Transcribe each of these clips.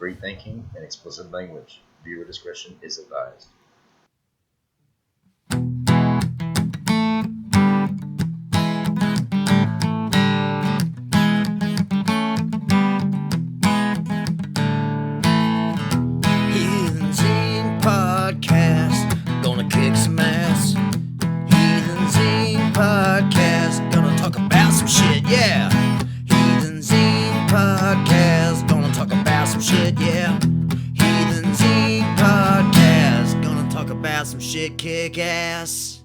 free thinking and explicit language. Viewer discretion is advised. Heathens Inc. podcast, gonna kick some ass. Heathens Inc. podcast, gonna talk about some shit, yeah. Heathens Inc. podcast, gonna talk about some shit, yeah. Heathens Inc. podcast, gonna talk about some shit, kick ass.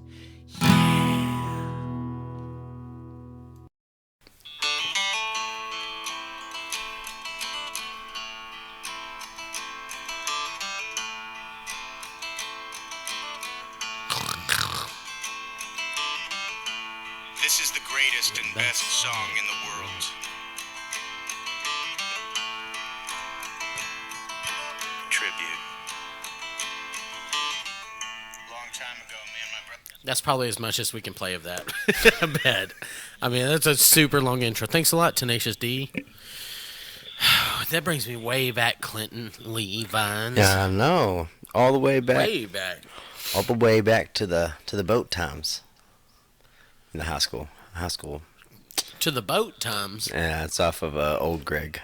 This is the greatest and best song in the world. Tribute. Long time ago, me and my brother. That's probably as much as we can play of that. I bet. I mean, that's a super long intro. Thanks a lot, Tenacious D. That brings me way back, Clinton Lee Vines. Yeah, I know. All the way back. Way back. All the way back to the boat times. In the high school. To the boat times. Yeah, it's off of Old Greg.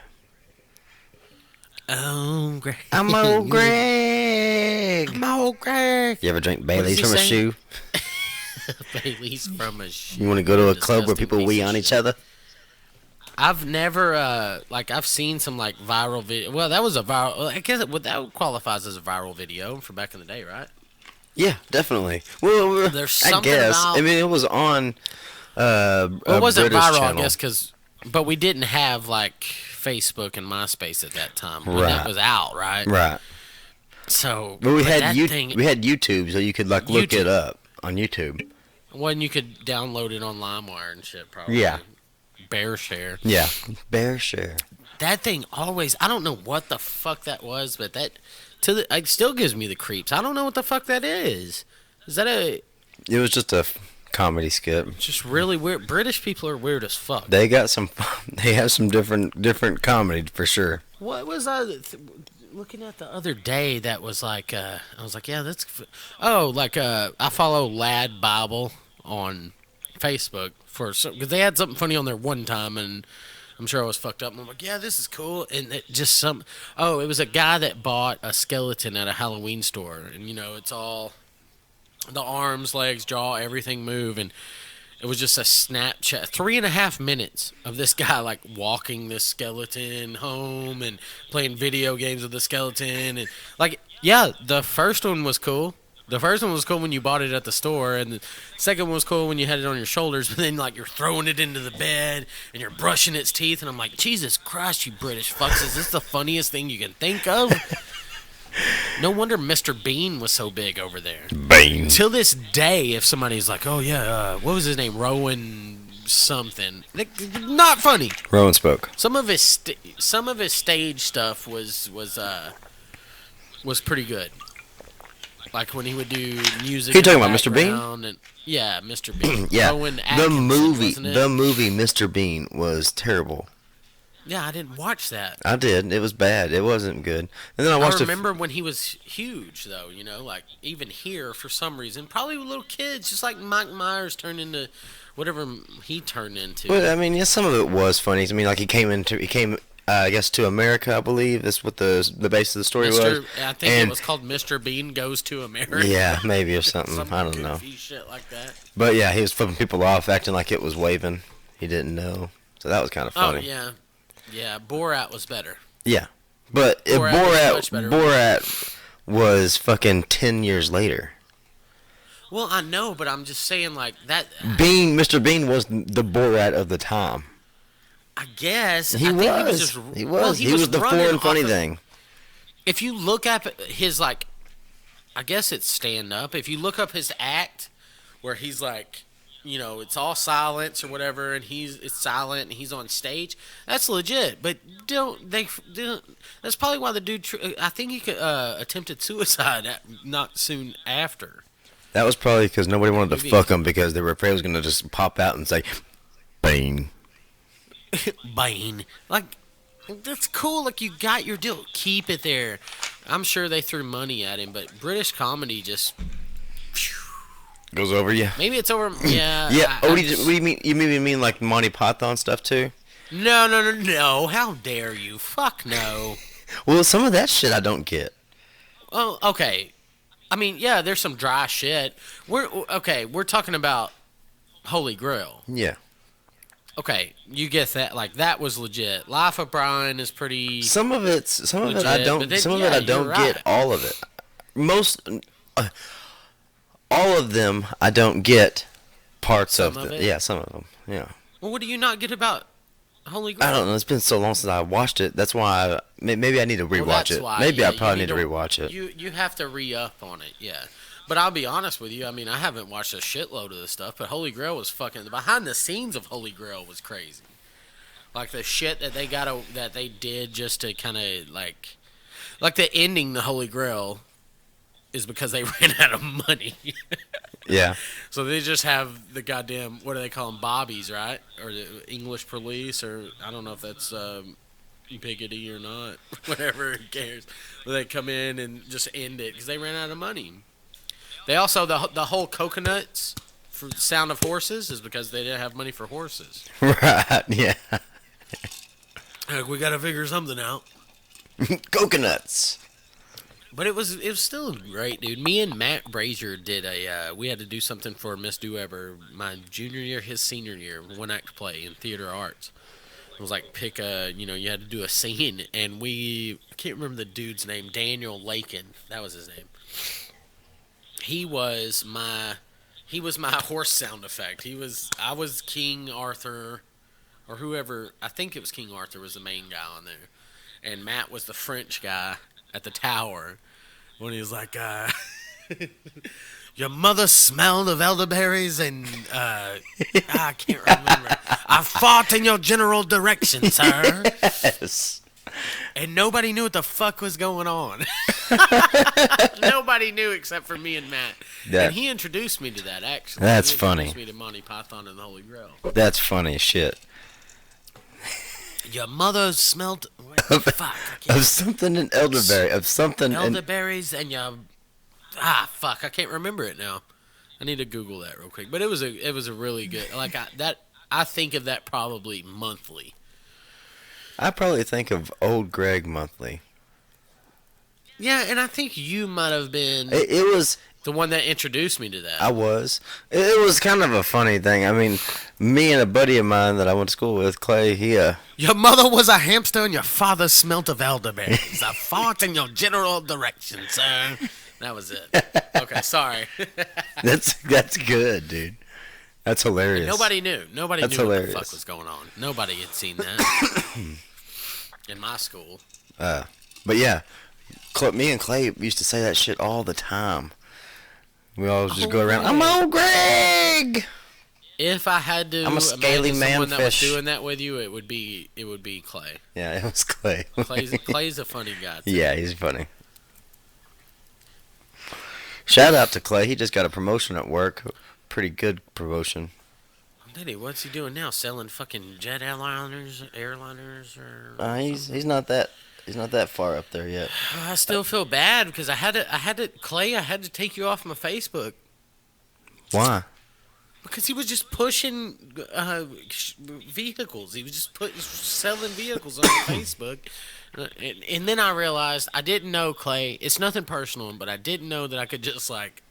Oh, Greg. I'm Old Greg. I'm Old Greg. You ever drink does Bailey's he from a say? shoe? Bailey's from a shoe. You want to go to a club where Disgusting people piece wee of on shit. each other? I've never, I've seen some, viral video. Well, that was a viral, I guess that qualifies as a viral video from back in the day, right? Yeah, definitely. Well, There's I something guess. about- I mean, it was on Well, it a wasn't British viral, channel. I guess, but we didn't have, Facebook and MySpace at that time when Right. that was out, right? Right. So, But we had that thing, we had YouTube, so you could look YouTube. it up on YouTube. when you could download it on LimeWire and shit, probably. Yeah. Bear share. Yeah. Bear share. That thing always, I don't know what the fuck that was, but it still gives me the creeps. I don't know what the fuck that is. Is that It was just a comedy skit. just really weird? British people are weird as fuck. They got some. They have some different comedy for sure. What was I looking at the other day that was I was like, yeah, that's. I follow Lad Bible on Facebook because they had something funny on there one time, and I'm sure I was fucked up. And I'm like, yeah, this is cool. And it was a guy that bought a skeleton at a Halloween store, and it's all the arms, legs, jaw, everything move, and it was just a Snapchat, 3.5 minutes of this guy walking this skeleton home and playing video games with the skeleton, and the first one was cool. The first one was cool when you bought it at the store, and the second one was cool when you had it on your shoulders, but then you're throwing it into the bed and you're brushing its teeth, and I'm like, Jesus Christ, you British fucks, is this the funniest thing you can think of? No wonder Mr. Bean was so big over there. Bean. Till this day, if somebody's like, "Oh yeah, what was his name? Rowan something," not funny. Rowan spoke. Some of his stage stuff was pretty good. Like when he would do music. Who you talking in the about, Mr. Bean? background and- yeah, Mr. Bean. Yeah. Rowan The Atkinson, movie, wasn't it? the movie, Mr. Bean was terrible. Yeah, I didn't watch that. I did. It was bad. It wasn't good. And then I watched I remember when he was huge, though, even here, for some reason, probably with little kids, just like Mike Myers turned into whatever he turned into. Well, I mean, yeah, some of it was funny. I mean, he came, I guess, to America, I believe. That's what the base of the story was. I think And- it was called Mr. Bean Goes to America. Yeah, maybe or something. Some I don't know. goofy shit like that. But yeah, he was flipping people off, acting like it was waving. He didn't know. So that was kind of funny. Oh, yeah. Yeah, Borat was better. Yeah. But if Borat was much better. Borat was fucking 10 years later. Well, I know, but I'm just saying, that. Mr. Bean was the Borat of the time. I guess. He I was. think he was just. He well, was. He was the running foreign funny off of- thing. If you look up his, I guess it's stand-up. If you look up his act, where he's it's all silence or whatever, and it's silent and he's on stage, that's legit. But that's probably why the dude, I think he attempted suicide not soon after. That was probably because nobody wanted to Maybe. fuck him because they were afraid he was going to just pop out and say, Bean. Bane. That's cool. Like, you got your deal. Keep it there. I'm sure they threw money at him, but British comedy just... Goes over you. Maybe it's over... Yeah. Yeah. What do you mean? You mean like Monty Python stuff too? No. How dare you? Fuck no. Well, some of that shit I don't get. Oh, okay. I mean, yeah, there's some dry shit. We're talking about Holy Grail. Yeah. Okay, you get that. Like, that was legit. Life of Brian is pretty... Some of it I legit, don't. but then, Some of yeah, it I you're don't right. get. All of it. All of them I don't get. Parts Some of it? Yeah, some of them. Yeah. Well, what do you not get about Holy Grail? I don't know. It's been so long since I watched it. That's why maybe I need to rewatch That's it. why, Maybe yeah, I probably you need to rewatch it. You have to re-up on it, yeah. But I'll be honest with you. I mean, I haven't watched a shitload of this stuff, but Holy Grail was fucking... The behind the scenes of Holy Grail was crazy. Like, the shit that they did just to kind of, like the ending, the Holy Grail, is because they ran out of money. Yeah. So they just have the goddamn, what do they call them, bobbies, right? Or the English police, or I don't know if that's biggity or not. Whatever, who cares? But they come in and just end it because they ran out of money. They also, the whole coconuts for Sound of Horses is because they didn't have money for horses. Right. Yeah. Like, we got to figure something out. Coconuts. But it was still great, dude. Me and Matt Brazier did we had to do something for Miss Do Ever, my junior year, his senior year, one act play in theater arts. It was like you had to do a scene, and I can't remember the dude's name, Daniel Lakin, that was his name. He was my horse sound effect. I was King Arthur, or whoever, I think it was King Arthur was the main guy on there. And Matt was the French guy at the tower when he was like, your mother smelled of elderberries and, I can't remember. I fought in your general direction, sir. Yes. And nobody knew what the fuck was going on. Nobody knew except for me and Matt. And he introduced me to that, actually. That's he funny. Introduced me to Monty Python and the Holy Grail. That's funny as shit. Your mother smelled of something in elderberry, of something elderberries and your fuck, I can't remember it now. I need to Google that real quick. But it was a really good, like, I think of that probably monthly. I probably think of Old Greg monthly. Yeah, and I think you might have been It was the one that introduced me to that. I was. It was kind of a funny thing. I mean, me and a buddy of mine that I went to school with, Clay, Your mother was a hamster and your father smelt of elderberries. I fought in your general direction, sir. That was it. Okay, sorry. That's good, dude. That's hilarious. And nobody knew. Nobody That's knew hilarious. what the fuck was going on. Nobody had seen that in my school. But yeah, me and Clay used to say that shit all the time. We always just go around, I'm Old Greg! If I had to I'm a scaly imagine someone that was manfish. doing that with you, it would be Clay. Yeah, it was Clay. Clay's a funny guy, too. Yeah, he's funny. Shout out to Clay. He just got a promotion at work. Pretty good promotion. Did he? What's he doing now? Selling fucking jet airliners, or? He's not that far up there yet. I still feel bad because I had to take you off my Facebook. Why? Because he was just pushing vehicles. He was just selling vehicles on Facebook. And then I realized I didn't know, Clay. It's nothing personal, but I didn't know that I could just like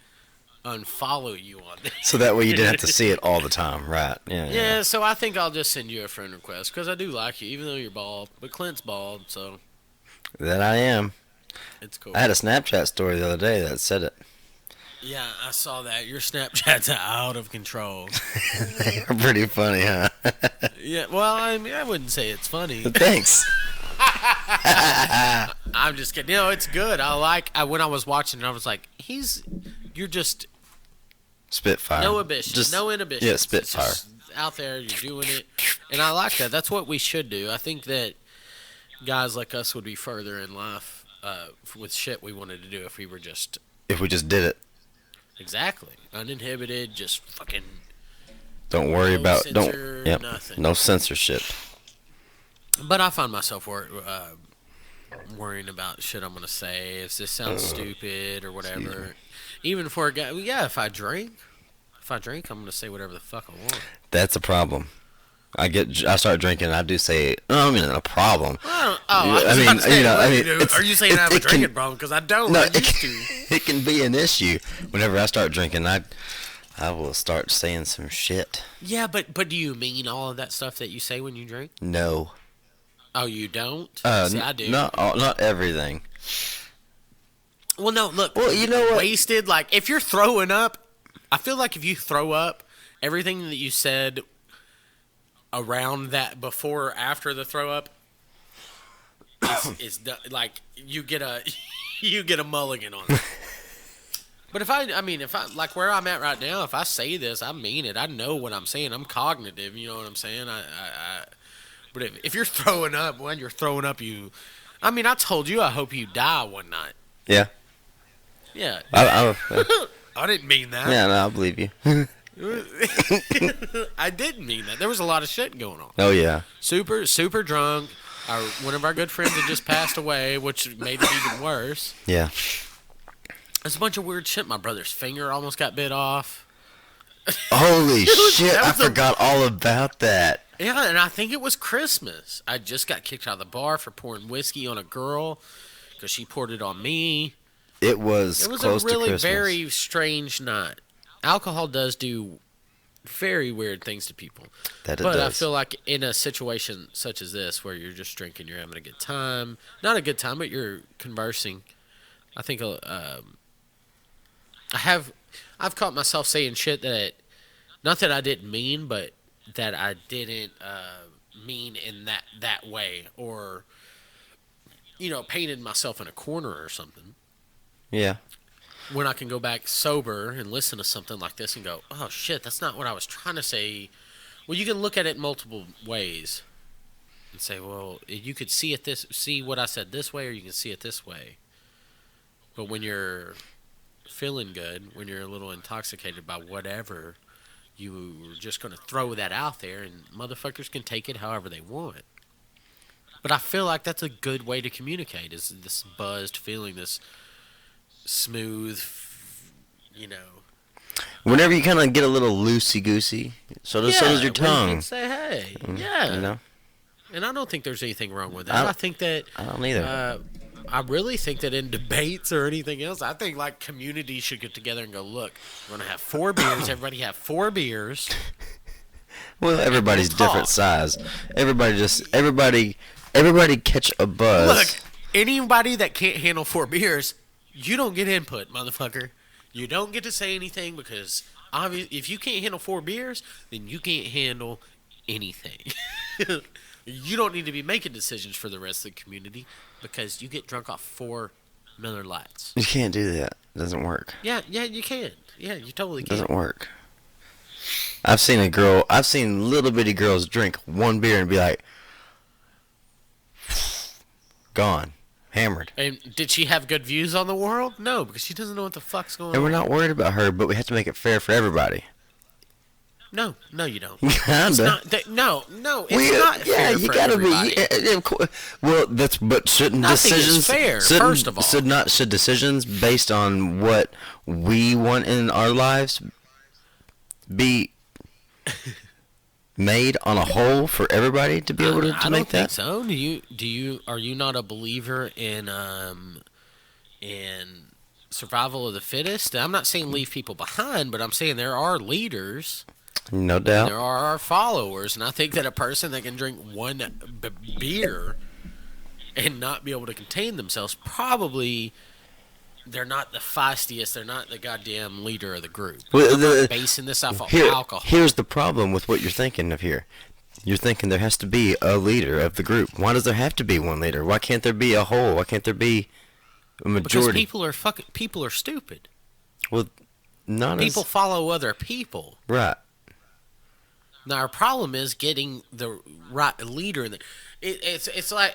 unfollow you on there. So that way you didn't have to see it all the time, right? Yeah, so I think I'll just send you a friend request because I do like you, even though you're bald. But Clint's bald, so. That I am. It's cool. I had a Snapchat story the other day that said it. Yeah, I saw that. Your Snapchats are out of control. They're pretty funny, huh? Yeah, well, I mean, I wouldn't say it's funny. Thanks. I'm just kidding. It's good. When I was watching it, I was like, you're just Spitfire. no ambition, no inhibition. Yeah, Spitfire. It's just out there, you're doing it, and I like that. That's what we should do. I think that guys like us would be further in life with shit we wanted to do if we just did it. Exactly, uninhibited, just fucking. Don't worry about censor, Yep. nothing. No censorship. But I find myself worrying about shit I'm gonna say. If this sounds stupid or whatever. Even for a guy, yeah. If I drink, I'm gonna say whatever the fuck I want. That's a problem. I start drinking. And I do say, I mean, a problem. Are you saying I have a drinking problem? Because I don't. No, I used to. it can be an issue. Whenever I start drinking, I will start saying some shit. Yeah, but do you mean all of that stuff that you say when you drink? No. Oh, you don't? See, I do. Not everything. Well, no, look. Well, you know what? Wasted, like, if you're throwing up, I feel like if you throw up, everything that you said around that before or after the throw up is like, you get a mulligan on it. But if I like where I'm at right now, if I say this, I mean it. I know what I'm saying. I'm cognitive, you know what I'm saying? But if you're throwing up, when you're throwing up, I told you I hope you die one night. Yeah. Yeah. I didn't mean that. Yeah, no, I believe you. I didn't mean that. There was a lot of shit going on. Oh, yeah. Super, super drunk. One of our good friends had just passed away, which made it even worse. Yeah. There's a bunch of weird shit. My brother's finger almost got bit off. Holy shit, I forgot all about that. Yeah, and I think it was Christmas. I just got kicked out of the bar for pouring whiskey on a girl because she poured it on me. It was close a really to Christmas. very strange night. Alcohol does do very weird things to people. But does. I feel like in a situation such as this, where you're just drinking, you're having a good time. Not a good time, but you're conversing. I think I've caught myself saying shit that, not that I didn't mean, but that I didn't mean in that way, or painted myself in a corner or something. Yeah. When I can go back sober and listen to something like this and go, oh shit, that's not what I was trying to say. Well, you can look at it multiple ways and say, well, you could see what I said this way, or you can see it this way. But when you're feeling good, when you're a little intoxicated by whatever, you're just going to throw that out there, and motherfuckers can take it however they want. But I feel like that's a good way to communicate, is this buzzed feeling, this smooth, Whenever you kind of get a little loosey-goosey, so does your tongue. You can say, hey, yeah. And I don't think there's anything wrong with that. I don't either. I really think that in debates or anything else, I think like communities should get together and go, look, we're going to have 4 beers. Everybody have 4 beers. Well, everybody's different size. Everybody catch a buzz. Look, anybody that can't handle 4 beers, you don't get input, motherfucker. You don't get to say anything, because if you can't handle 4 beers, then you can't handle anything. You don't need to be making decisions for the rest of the community, because you get drunk off 4 Miller Lights. You can't do that. It doesn't work. Yeah, you can. Yeah, you totally It can. doesn't work. I've seen little bitty girls drink 1 beer and be like, gone. Hammered. And did she have good views on the world? No, because she doesn't know what the fuck's going on. And we're not worried about her, but we have to make it fair for everybody. No, you don't. Kinda. It's not fair you for gotta everybody. be. Well, but shouldn't Nothing decisions is fair, first of all. should decisions based on what we want in our lives be made on a whole for everybody to be able to make that? I don't think so. Are you not a believer in survival of the fittest? I'm not saying leave people behind, but I'm saying there are leaders. No doubt. There are our followers, and I think that a person that can drink 1 beer and not be able to contain themselves, probably they're not the feistiest. They're not the goddamn leader of the group. Well, I'm not basing this off of alcohol. Here's the problem with what you're thinking of here. You're thinking there has to be a leader of the group. Why does there have to be 1 leader? Why can't there be a whole? Why can't there be a majority? Because people are stupid. Well, people follow other people. Right. Now our problem is getting the right leader. It's like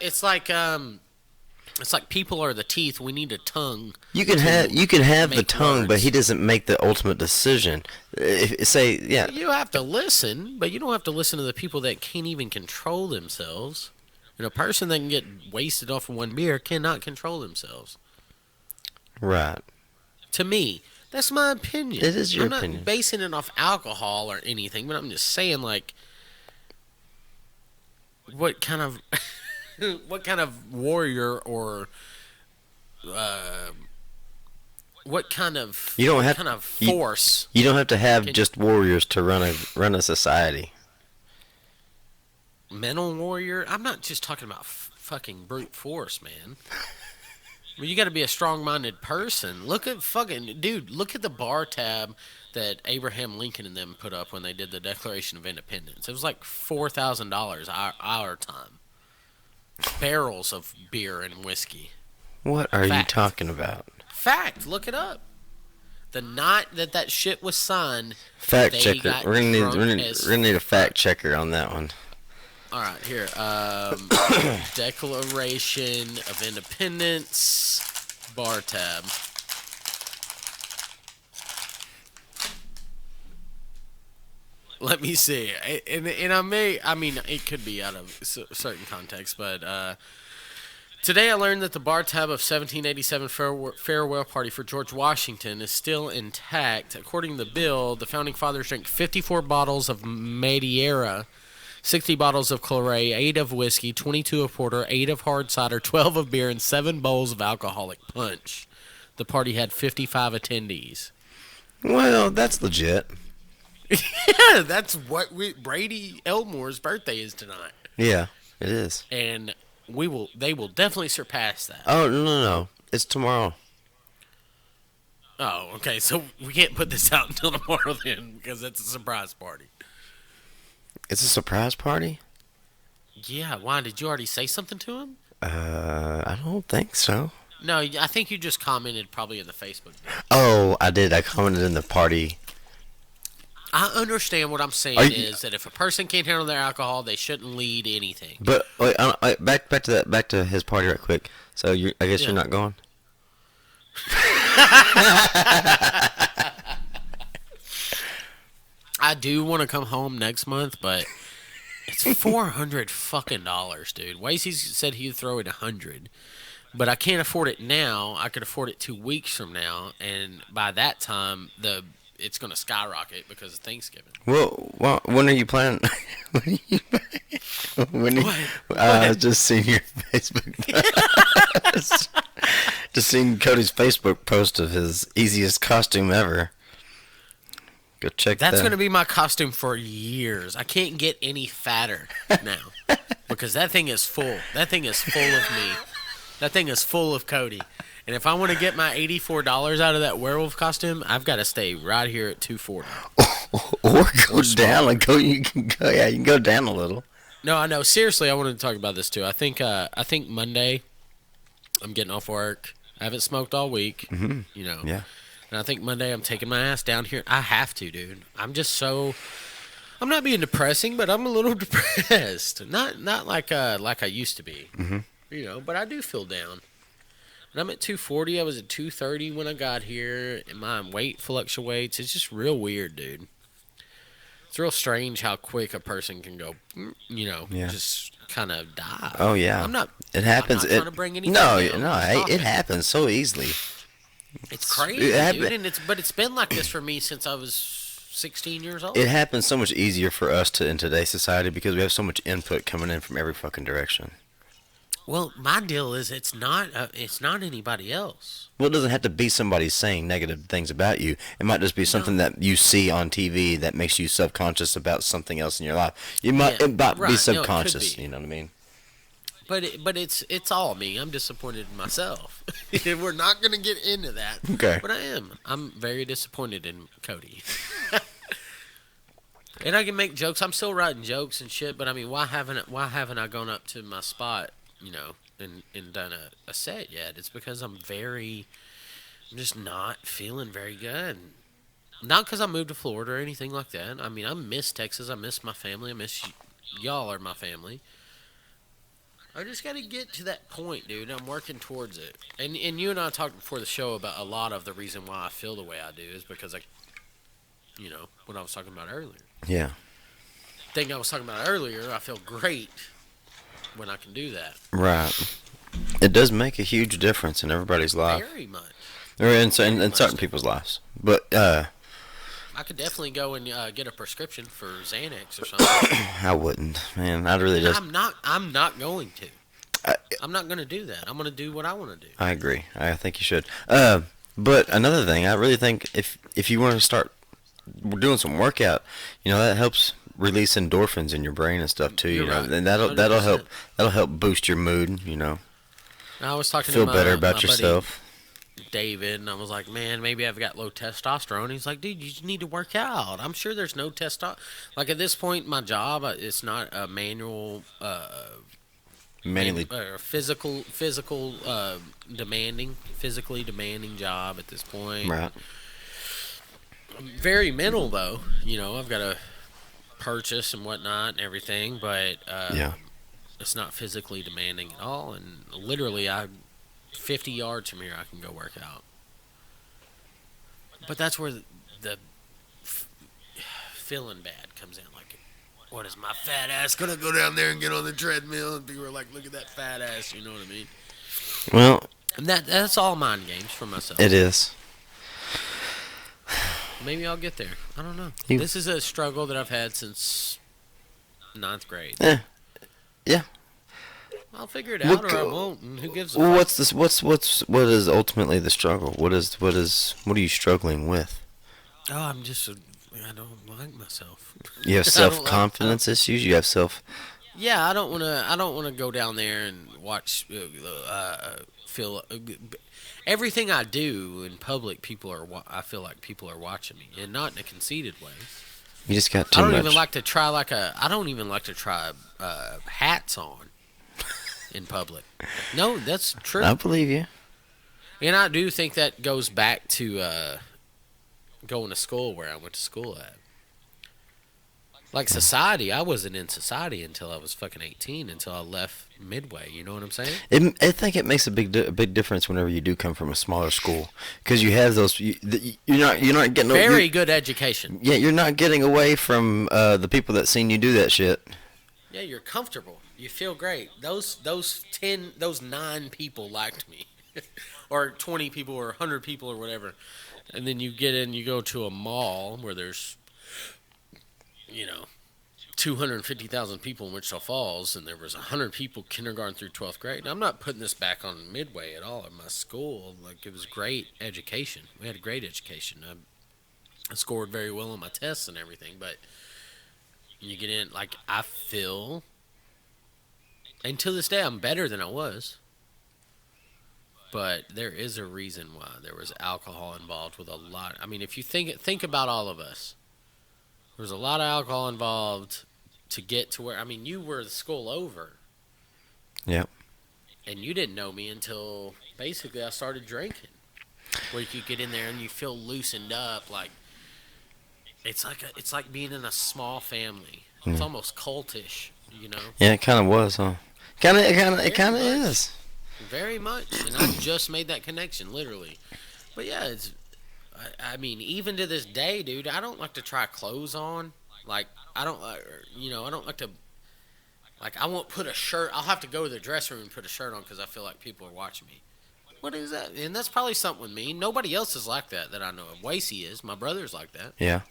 people are the teeth. We need a tongue. You can have the tongue, words. but he doesn't make the ultimate decision. You have to listen, but you don't have to listen to the people that can't even control themselves. And a person that can get wasted off of one beer cannot control themselves. Right. To me, that's my opinion. It is your I'm not opinion. basing it off alcohol or anything, but I'm just saying, like, what kind of what kind of warrior or what kind of You don't have- kind of you- force? You don't have to have Can- just warriors to run a society. Mental warrior? I'm not just talking about fucking brute force, man. I mean, you got to be a strong-minded person. Look at look at the bar tab that Abraham Lincoln and them put up when they did the Declaration of Independence. It was like $4,000 our time. Barrels of beer and whiskey. What are Fact. you talking about? Fact, look it up. The night that shit was signed, Fact They checker. got We're gonna drunk as need a fact checker on that one. all right, here. Declaration of Independence, bar tab. Let me see. And I mean, it could be out of certain context, but today I learned that the bar tab of 1787 farewell party for George Washington is still intact. According to the bill, the founding fathers drank 54 bottles of Madeira, 60 bottles of Claret, 8 of whiskey, 22 of porter, 8 of hard cider, 12 of beer, and 7 bowls of alcoholic punch. The party had 55 attendees. Well, that's legit. Yeah, that's what Brady Elmore's birthday is tonight. Yeah, it is. And they will definitely surpass that. Oh, no. It's tomorrow. Oh, okay, so we can't put this out until tomorrow then, because it's a surprise party. It's a surprise party? Yeah, why? Did you already say something to him? I don't think so. No, I think you just commented probably in the Facebook. Oh, I did. I commented in the party. I understand what I'm saying is that if a person can't handle their alcohol, they shouldn't lead anything. But wait, back to that. Back to his party right quick. So I guess Yeah. you're not going. I do want to come home next month, but it's $400 fucking dollars, dude. Wasey said he'd throw it $100, but I can't afford it now. I could afford it 2 weeks from now, and by that time, it's going to skyrocket because of Thanksgiving. Well, when are you planning? when I just seen your Facebook. Just seen Cody's Facebook post of his easiest costume ever. Go check that. That's going to be my costume for years. I can't get any fatter now because that thing is full. That thing is full of me. That thing is full of Cody. And if I want to get my $84 out of that werewolf costume, I've got to stay right here at $240. Or go down and go. You can go. Yeah, you can go down a little. No, I know. Seriously, I wanted to talk about this too. I think Monday, I'm getting off work. I haven't smoked all week. Mm-hmm. You know. Yeah. And I think Monday I'm taking my ass down here. I have to, dude. I'm not being depressing, but I'm a little depressed. Not like I used to be. Mm-hmm. You know, but I do feel down. And I'm at 240. I was at 230 when I got here, and my weight fluctuates. It's just real weird, dude. It's real strange how quick a person can go, Yeah. just kind of die. Oh yeah. It happens. I'm not trying to bring anything no, down. no. I'm Hey, stopping. it happens so easily. It's crazy, It happen- dude. And it's been like this for me since I was 16 years old. It happens so much easier for us in today's society because we have so much input coming in from every fucking direction. Well, my deal is it's not anybody else. Well, it doesn't have to be somebody saying negative things about you. It might just be something that you see on TV that makes you subconscious about something else in your life. It might right. be No, it could subconscious. be. You know what I mean? But it's all me. I'm disappointed in myself. We're not gonna get into that. Okay. But I am. I'm very disappointed in Cody. And I can make jokes. I'm still writing jokes and shit. But I mean, why haven't I gone up to my spot, and done a set yet? It's because I'm just not feeling very good. Not because I moved to Florida or anything like that. I mean, I miss Texas. I miss my family. I miss y'all are my family. I just got to get to that point, dude. I'm working towards it. And you and I talked before the show about a lot of the reason why I feel the way I do is because what I was talking about earlier. Yeah. Thing I was talking about earlier, I feel great when I can do that. Right. It does make a huge difference in everybody's life. Very much. Or in certain people's lives. But, I could definitely go and get a prescription for Xanax or something. I wouldn't, man. I'd really just... I'm not going to. I'm not going to do that. I'm going to do what I want to do. I agree. I think you should. But another thing, I really think if you want to start doing some workout, that helps release endorphins in your brain and stuff too. You're right. And that'll help boost your mood. I was talking Feel to better my about buddy yourself. David, and I was like, man, maybe I've got low testosterone. He's like, dude, you just need to work out. I'm sure there's no testosterone. Like at this point, my job, it's not a manual. Manually. Physically demanding job at this point. Right. Very mental though. I've got to purchase and whatnot and everything, but Yeah. it's not physically demanding at all. And literally, 50 yards from here, I can go work out. But that's where the feeling bad comes in. Like, what is my fat ass gonna go down there and get on the treadmill? And people are like, look at that fat ass. You know what I mean? Well, And that's all mind games for myself. it is. Maybe I'll get there. I don't know. You- This is a struggle that I've had since 9th grade. Yeah. I'll figure it out, Look, or I won't. And who gives a Well, fuck? what is ultimately the struggle? What are you struggling with? Oh, I don't like myself. You have I don't like- self-confidence issues. You have self. Yeah, I don't want to go down there and watch. Feel everything I do in public. I feel like people are watching me, and not in a conceited way. You just got I too don't much. even like to try I don't even like to try hats on in public. No, that's true. I believe you. And I do think that goes back to going to school where I went to school at. Like society, I wasn't in society until I was fucking 18, until I left Midway. You know what I'm saying? I think it makes a big difference whenever you do come from a smaller school, because you have those. You're not getting Very good education. Yeah, you're not getting away from the people that seen you do that shit. Yeah, you're comfortable. You feel great. Those 9 people liked me, or 20 people, or 100 people, or whatever. And then you get in, you go to a mall where there's 250,000 people in Wichita Falls, and there was 100 people kindergarten through 12th grade. And I'm not putting this back on Midway at all. At my school, like, it was great education. We had a great education. I scored very well on my tests and everything, but you get in, like, I feel, and to this day, I'm better than I was. But there is a reason why there was alcohol involved with a lot. I mean, if you think about all of us, there was a lot of alcohol involved to get to where, I mean, you were the school over. Yep. And you didn't know me until basically I started drinking. Where you could get in there and you feel loosened up, like it's like being in a small family. It's almost cultish, Yeah, it kind of was, huh? It kind of is. Very much, and I just made that connection, literally. But yeah, I mean, even to this day, dude, I don't like to try clothes on. Like, I don't like to, like, I won't put a shirt. I'll have to go to the dressing room and put a shirt on because I feel like people are watching me. What is that? And that's probably something with me. Nobody else is like that I know of. Wasey is. My brother's like that. Yeah.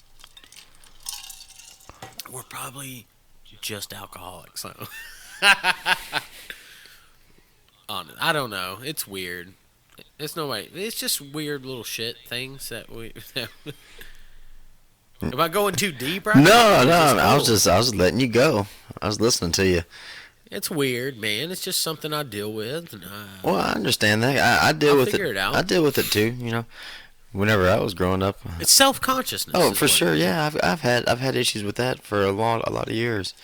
We're probably just alcoholics, so. I don't know. It's weird. It's no way. It's just weird little shit things that we. Am I going too deep right now? No. I was letting you go. I was listening to you. It's weird, man. It's just something I deal with. And, Well, I understand that. I deal I'll with figure it out. I deal with it too. Whenever I was growing up. it's self-consciousnness. Oh, is for what it sure. is. Yeah, I've had issues with that for a lot of years.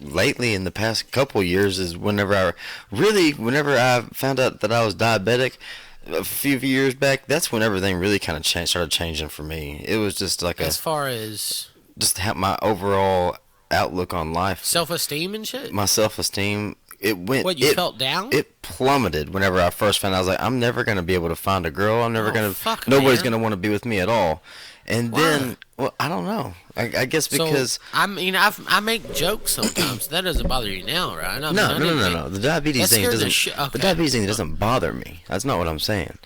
Lately, in the past couple years, is whenever I found out that I was diabetic a few years back. That's when everything really kind of started changing for me. It was just like As far as just my overall outlook on life, self-esteem and shit. my self-esteem. It went. What, you felt down? It plummeted whenever I first found out. I was like, I'm never gonna be able to find a girl. I'm never Oh, gonna. fuck, Nobody's man. gonna want to be with me at all. And Why? then, well, I don't know. I guess because So, I mean, I make jokes sometimes. That doesn't bother you now, right? I mean, no, I no, no, didn't no, make- no. The diabetes That thing scared the doesn't. shit- The okay. diabetes thing doesn't bother me. That's not what I'm saying.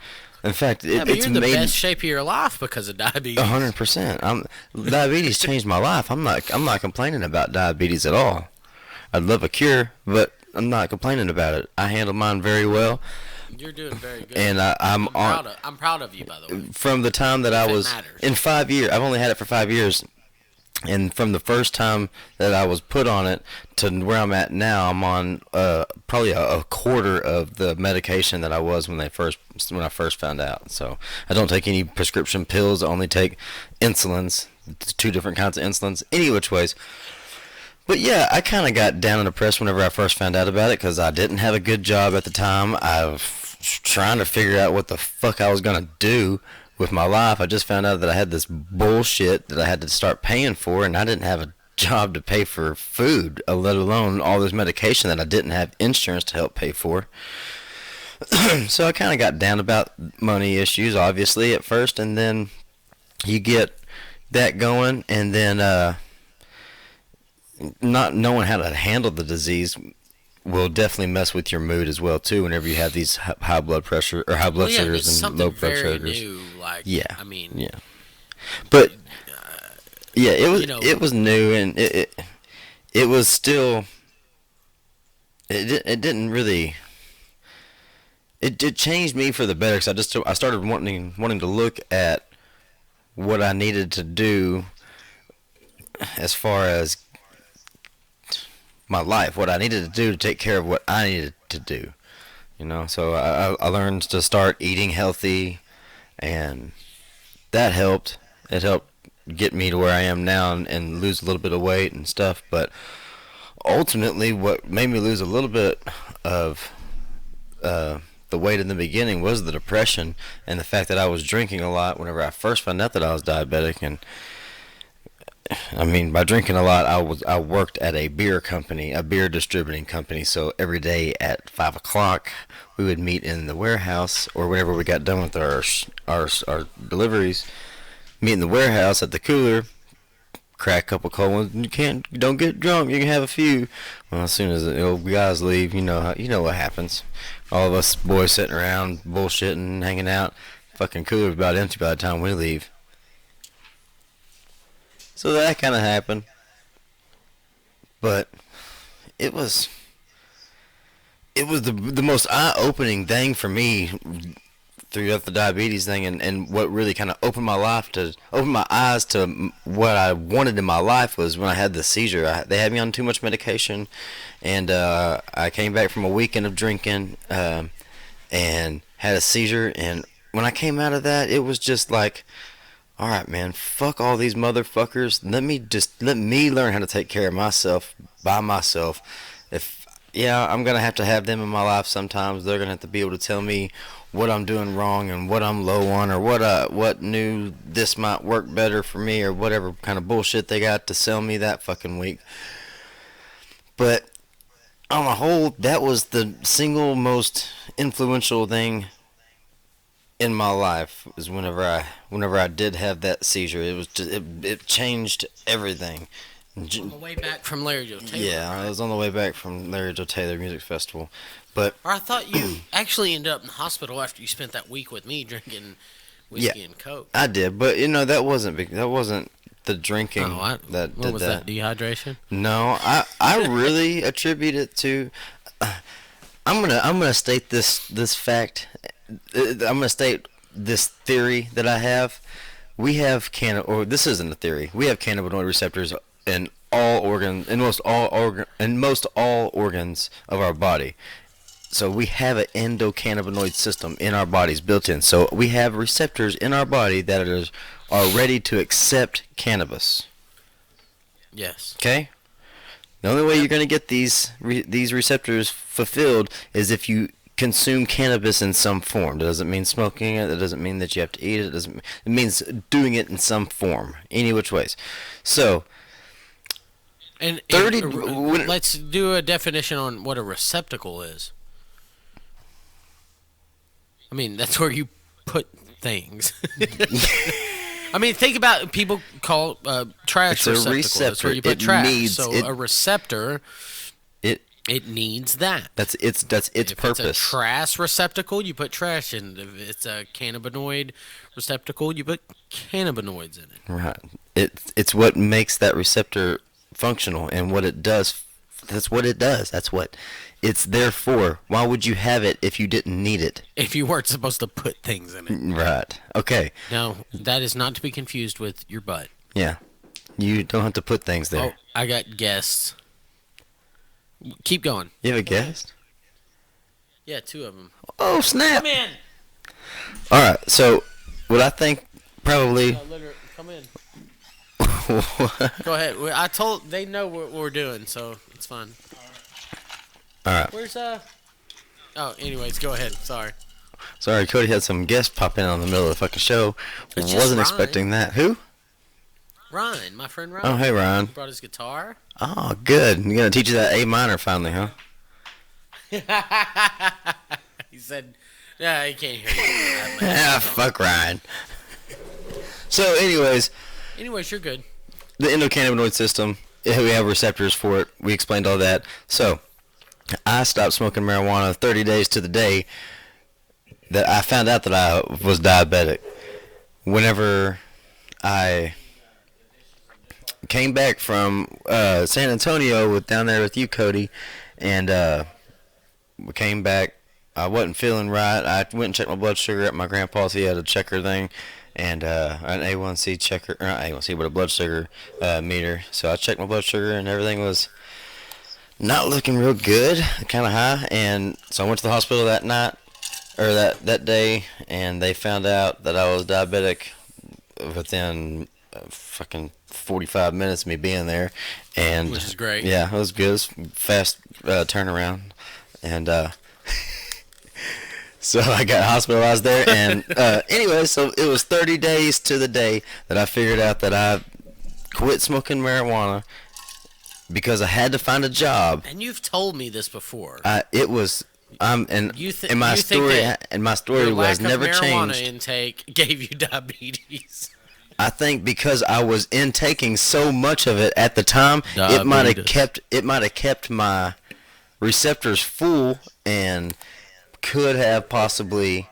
In fact, Yeah, but it's you're in the made best shape of your life because of diabetes. 100%. Diabetes changed my life. I'm not complaining about diabetes at all. I'd love a cure, but I'm not complaining about it. I handle mine very well, You're doing very good. and I'm on. I'm proud of you, by the way. From the time that I If it was matters. in 5 years, I've only had it for 5 years, and from the first time that I was put on it to where I'm at now, I'm on probably a quarter of the medication that I was when I first found out. So I don't take any prescription pills. I only take insulins, 2 different kinds of insulins, any which ways. But yeah, I kind of got down and depressed whenever I first found out about it because I didn't have a good job at the time. I was trying to figure out what the fuck I was going to do with my life. I just found out that I had this bullshit that I had to start paying for, and I didn't have a job to pay for food, let alone all this medication that I didn't have insurance to help pay for. So I kind of got down about money issues, obviously, at first, and then you get that going, and then not knowing how to handle the disease will definitely mess with your mood as well too. Whenever you have these high blood pressure or high blood Well, yeah, sugars it's and low something blood very sugars. new. Like, Yeah, I mean, yeah. But yeah, it was you know- it was new, and it was still it didn't really. It changed me for the better because I started wanting to look at what I needed to do as far as my life, what I needed to do to take care of what I needed to do, so I learned to start eating healthy, and that helped. It helped get me to where I am now and lose a little bit of weight and stuff, but ultimately what made me lose a little bit of the weight in the beginning was the depression and the fact that I was drinking a lot whenever I first found out that I was diabetic. And I mean, by drinking a lot, I worked at a beer company, a beer distributing company. So every day at 5 o'clock, we would meet in the warehouse, or whenever we got done with our deliveries, meet in the warehouse at the cooler, crack a couple cold ones. You don't get drunk. You can have a few. Well, as soon as the old guys leave, you know what happens. All of us boys sitting around bullshitting, hanging out. Fucking cooler's about empty by the time we leave. So that kind of happened. But it was the most eye-opening thing for me throughout the diabetes thing, and what really kind of opened my eyes to what I wanted in my life was when I had the seizure. They had me on too much medication, and I came back from a weekend of drinking and had a seizure. And when I came out of that, it was just like, all right, man, fuck all these motherfuckers. Let me learn how to take care of myself by myself. I'm gonna have to have them in my life sometimes. They're gonna have to be able to tell me what I'm doing wrong and what I'm low on, or what new this might work better for me, or whatever kind of bullshit they got to sell me that fucking week. But on the whole, that was the single most influential thing in my life, is whenever I did have that seizure. It was just it changed everything. On the way back from Larry Joe Taylor. Yeah, right? I was on the way back from Larry Joe Taylor Music Festival, but Or I thought you actually ended up in the hospital after you spent that week with me drinking whiskey and Coke. I did. But that wasn't the drinking that what did was that. Dehydration? No, I really attribute it to. I'm gonna state this fact. I'm gonna state this theory that I have. We have this isn't a theory. We have cannabinoid receptors in most all organs of our body. So we have an endocannabinoid system in our bodies built in. So we have receptors in our body that are ready to accept cannabis. Yes. Okay? The only way you're going to get these receptors fulfilled is if you consume cannabis in some form. That doesn't mean smoking it. That doesn't mean that you have to eat it. It means doing it in some form, any which ways. So, And 30 let's do a definition on what a receptacle is. I mean, that's where you put things. I mean, think about people call trash It's a receptacle. That's receptor. where you put It trash. needs- So it- a receptor, It it needs that. that's its If purpose. it's a trash receptacle, you put trash in. If it's a cannabinoid receptacle, you put cannabinoids in it. Right. It's what makes that receptor functional, and what it does. That's what it does. That's what it's there for. Why would you have it if you didn't need it? If you weren't supposed to put things in it. Right. Okay. Now, that is not to be confused with your butt. Yeah. You don't have to put things there. Oh, I got guests. Keep going. You have a guest? Yeah, 2 of them. Oh, snap. Come in. All right. So, what I think probably. Come in. Go ahead. They know what we're doing, so it's fine. All right. Where's Oh, anyways, go ahead. Sorry. Sorry, Cody had some guests pop in on the middle of the fucking show. It's just Wasn't Ryan. expecting that. Who? Ryan, my friend Ryan. Oh, hey, Ryan. Brought his guitar. Oh, good. You're gonna teach you that A minor finally, huh? He said, "Yeah, he can't hear you." Ah, fuck Ryan. So, anyways, You're good. the endocannabinoid system, we have receptors for it. We explained all that. So, I stopped smoking marijuana 30 days to the day that I found out that I was diabetic. Whenever I came back from San Antonio down there with you, Cody, and we came back, I wasn't feeling right. I went and checked my blood sugar at my grandpa's. He had a checker thing, and an A1C checker, or not A1C, but a blood sugar meter. So I checked my blood sugar, and everything was not looking real good, kind of high. And so I went to the hospital that night, or that day, and they found out that I was diabetic within fucking 45 minutes of me being there. And Which is great. Yeah, it was good. It was fast turnaround. And so I got hospitalized there. And anyway, so it was 30 days to the day that I figured out that I quit smoking marijuana because I had to find a job. And you've told me this before. It was and my you think story that and my story Your was lack never of marijuana changed. intake gave you diabetes. I think because I was intaking so much of it at the time, it might have kept my receptors full and could have possibly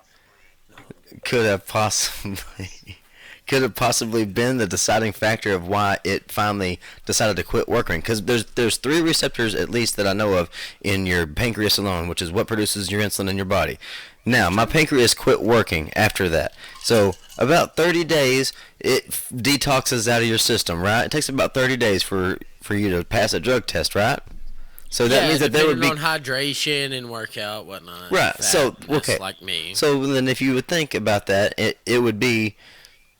been the deciding factor of why it finally decided to quit working. Because there's 3 receptors at least that I know of in your pancreas alone, which is what produces your insulin in your body. Now, my pancreas quit working after that. So, about 30 days, it detoxes out of your system, right? It takes about 30 days for you to pass a drug test, right? So that means that there would be on hydration and workout, whatnot. Right. So, okay. Like me. So then, if you would think about that, it would be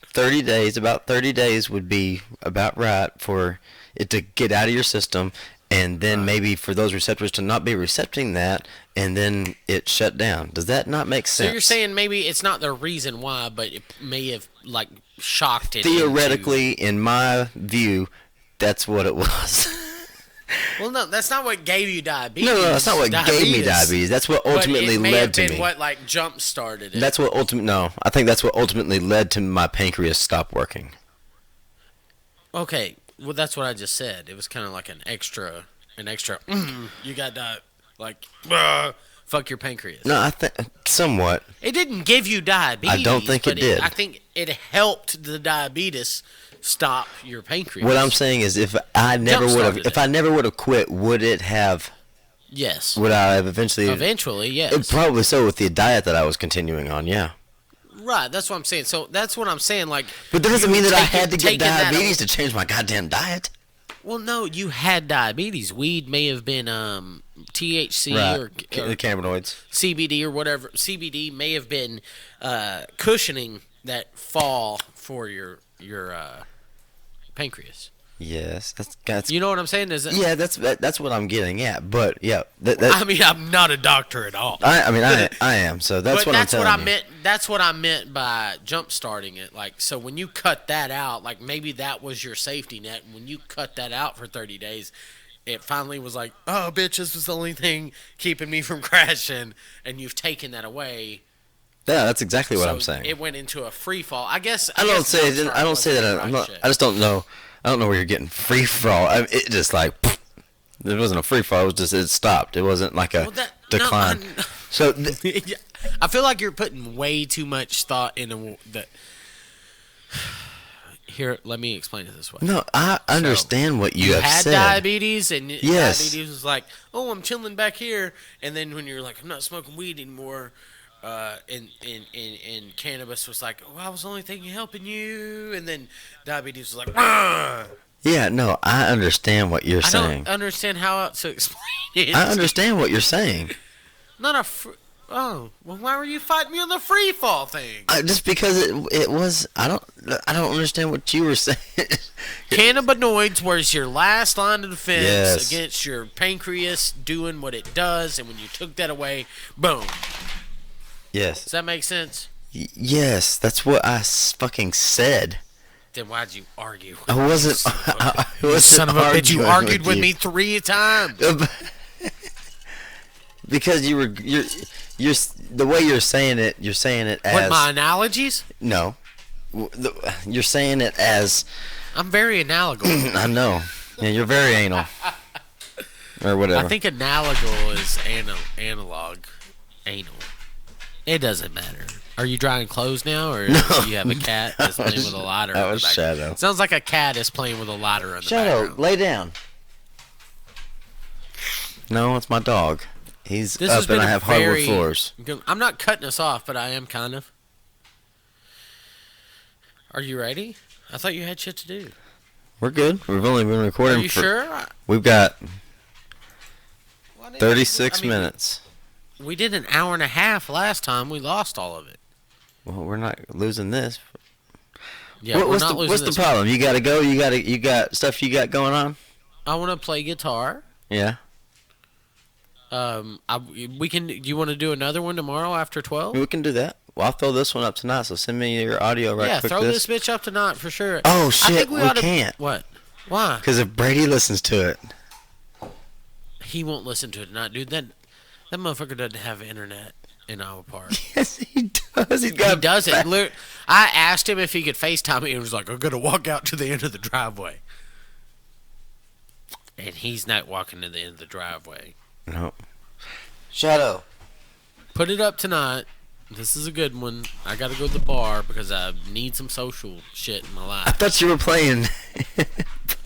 30 days. About 30 days would be about right for it to get out of your system, and then maybe for those receptors to not be recepting that, and then it shut down. Does that not make sense? So you're saying maybe it's not the reason why, but it may have like shocked it. Theoretically, in my view, that's what it was. Well, no, that's not what gave you diabetes. No, that's not what gave me diabetes. That's what ultimately led to me. But it may have been what like jump started it. That's what I think that's what ultimately led to my pancreas stop working. Okay, well that's what I just said. It was kind of like an extra. You got fuck your pancreas. No, I think somewhat. It didn't give you diabetes. I don't think it did. I think it helped the diabetes stop your pancreas. What I'm saying is, if I never would have quit, would it have? Yes. Would I have eventually? Eventually, yes. Probably so, with the diet that I was continuing on. Yeah. Right. That's what I'm saying. So that's what I'm saying. Like, but that doesn't mean that I had to get taking that diabetes to change my goddamn diet. Well, no, you had diabetes. Weed may have been THC or cannabinoids, CBD or whatever. CBD may have been cushioning that fall for your pancreas. Yes, that's. You know what I'm saying? Yeah, that's what I'm getting at. But yeah, I mean, I'm not a doctor at all. I am. So that's what I'm telling you. Meant. That's what I meant by jump starting it. Like, so when you cut that out, like maybe that was your safety net. When you cut that out for 30 days, it finally was like, oh, bitch, this was the only thing keeping me from crashing, and you've taken that away. Yeah, that's exactly what So I'm saying. It went into a free fall. I guess. I don't say guess I don't say that. I'm not. I just don't know. I don't know where you're getting free fall. It just like it wasn't a free fall. It was just it stopped. It wasn't like a decline. No, So I feel like you're putting way too much thought into the. Here, let me explain it this way. no, I understand what you have had said. diabetes, and Yes. diabetes was like, oh, I'm chilling back here, and then when you're like, I'm not smoking weed anymore, and cannabis was like, oh, I was only thinking helping you, and then diabetes was like, ah. Yeah, no, I understand what you're I saying. don't understand how else to explain it. I understand what you're saying. Not a. Oh, well, why were you fighting me on the free fall thing? Just because it was I don't understand what you were saying. Cannabinoids was your last line of defense Yes. against your pancreas doing what it does, and when you took that away, boom. Yes. Does that make sense? Yes, that's what I fucking said. Then why'd you argue? I wasn't. I wasn't Son of a bitch, you arguing argued with you. me 3 times. Because you're the way you're saying it as What, my analogies? no, you're saying it as I'm very analogal. I know. Yeah, you're very anal or whatever. I think analogal is analog. Anal. It doesn't matter. Are you drying clothes now, or do you have a cat that's playing with a lighter? That in the was background? Shadow. Sounds like a cat is playing with a lighter in the Shadow, background. lay down. No, it's my dog. He's This up has been and I a have hardwood very- floors. I'm not cutting us off, but I am kind of. Are you ready? I thought you had shit to do. We're good. We've only been recording Are you for sure? we've got Why didn't 36 I mean, minutes. We did an hour and a half last time. We lost all of it. Well, we're not losing this. Yeah, we're what's not the, losing what's this. the problem? You got to go. You got stuff you got going on? I want to play guitar. Yeah. We can. You want to do another one tomorrow after 12? We can do that. Well, I'll throw this one up tonight, so send me your audio right Yeah, quick. throw this bitch up tonight for sure. Oh, I shit, think we oughta- can't. What? Why? Because if Brady listens to it. He won't listen to it tonight, dude. That motherfucker doesn't have internet in our park. Yes, he does. He doesn't. I asked him if he could FaceTime me, and he was like, I'm going to walk out to the end of the driveway. And he's not walking to the end of the driveway. No. Shadow. Put it up tonight. This is a good one. I got to go to the bar because I need some social shit in my I life. thought you were playing.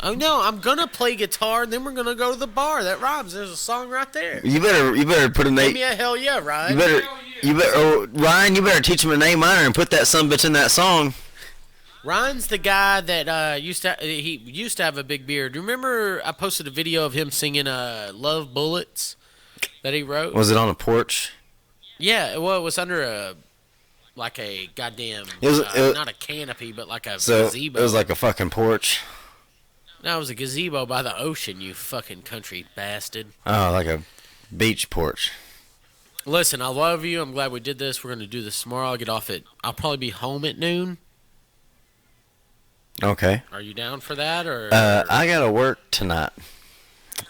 Oh, no, I'm going to play guitar, and then we're going to go to the bar. That rhymes. There's a song right there. You better put a Give name. me a hell yeah, Ryan. Ryan, you better teach him a name minor and put that sumbitch in that song. Ryan's the guy that used to have a big beard. Do you remember I posted a video of him singing Love Bullets that he wrote? Was it on a porch? Yeah, well, it was under a goddamn, It was- not a canopy, but like a So gazebo. it was like a fucking porch. No, it was a gazebo by the ocean, you fucking country bastard. Oh, like a beach porch. Listen, I love you. I'm glad we did this. We're going to do this tomorrow. I'll probably be home at noon. Okay. Are you down for that? Or I gotta work tonight.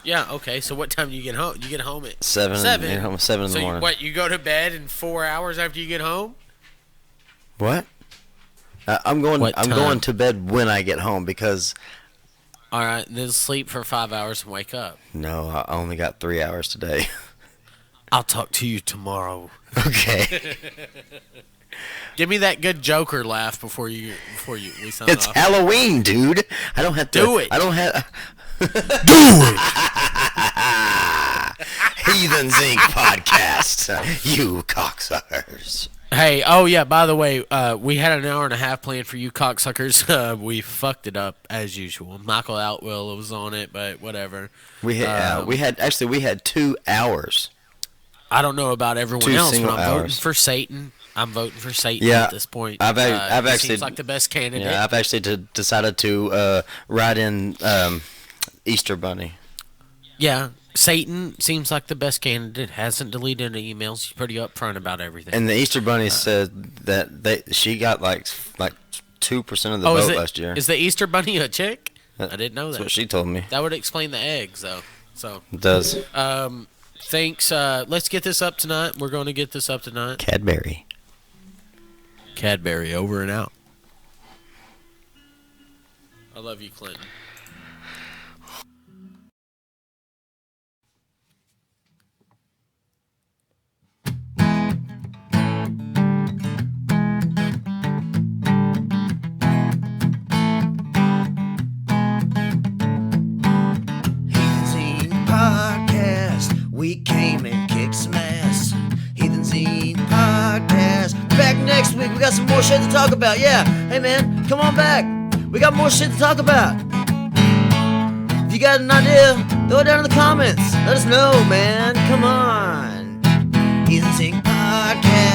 Yeah, okay. So what time do you get home? You get home at 7. 7. Get home at 7 in the morning. You go to bed in 4 hours after you get home? What? I'm going. What I'm time? going to bed when I get home because All right, then sleep for 5 hours and wake up. no, I only got 3 hours today. I'll talk to you tomorrow. Okay. Give me that good Joker laugh before we sign It's off. Halloween, dude. I don't have to Do it. I don't have. Heathens Inc. podcast. You cocksuckers. Hey, oh yeah, by the way, we had an hour and a half planned for you cocksuckers. We fucked it up as usual. Michael Outwill was on it, but whatever. We had 2 hours. I don't know about everyone 2 else, but single I'm voting hours. for Satan. I'm voting for Satan Yeah, at this point. I've He actually seems like the best candidate. Yeah, I've actually decided to write in Easter Bunny. Yeah, Satan seems like the best candidate. Hasn't deleted any emails. He's pretty upfront about everything. And the Easter Bunny said that she got like 2% of the vote last year. Is the Easter Bunny a chick? I didn't know That's that. what she told me. That would explain the eggs, though. So, It does. thanks. Let's get this up tonight. We're going to get this up tonight. Cadbury. Cadbury over and out. I love you, Clinton. Heathens Inc. Podcast. We came and kicked some ass. Heathens Inc. Podcast. Back next week. We got some more shit to talk about. Yeah. Hey, man, come on back. We got more shit to talk about. If you got an idea, throw it down in the comments. Let us know, man. Come on. Heathens Inc. Podcast.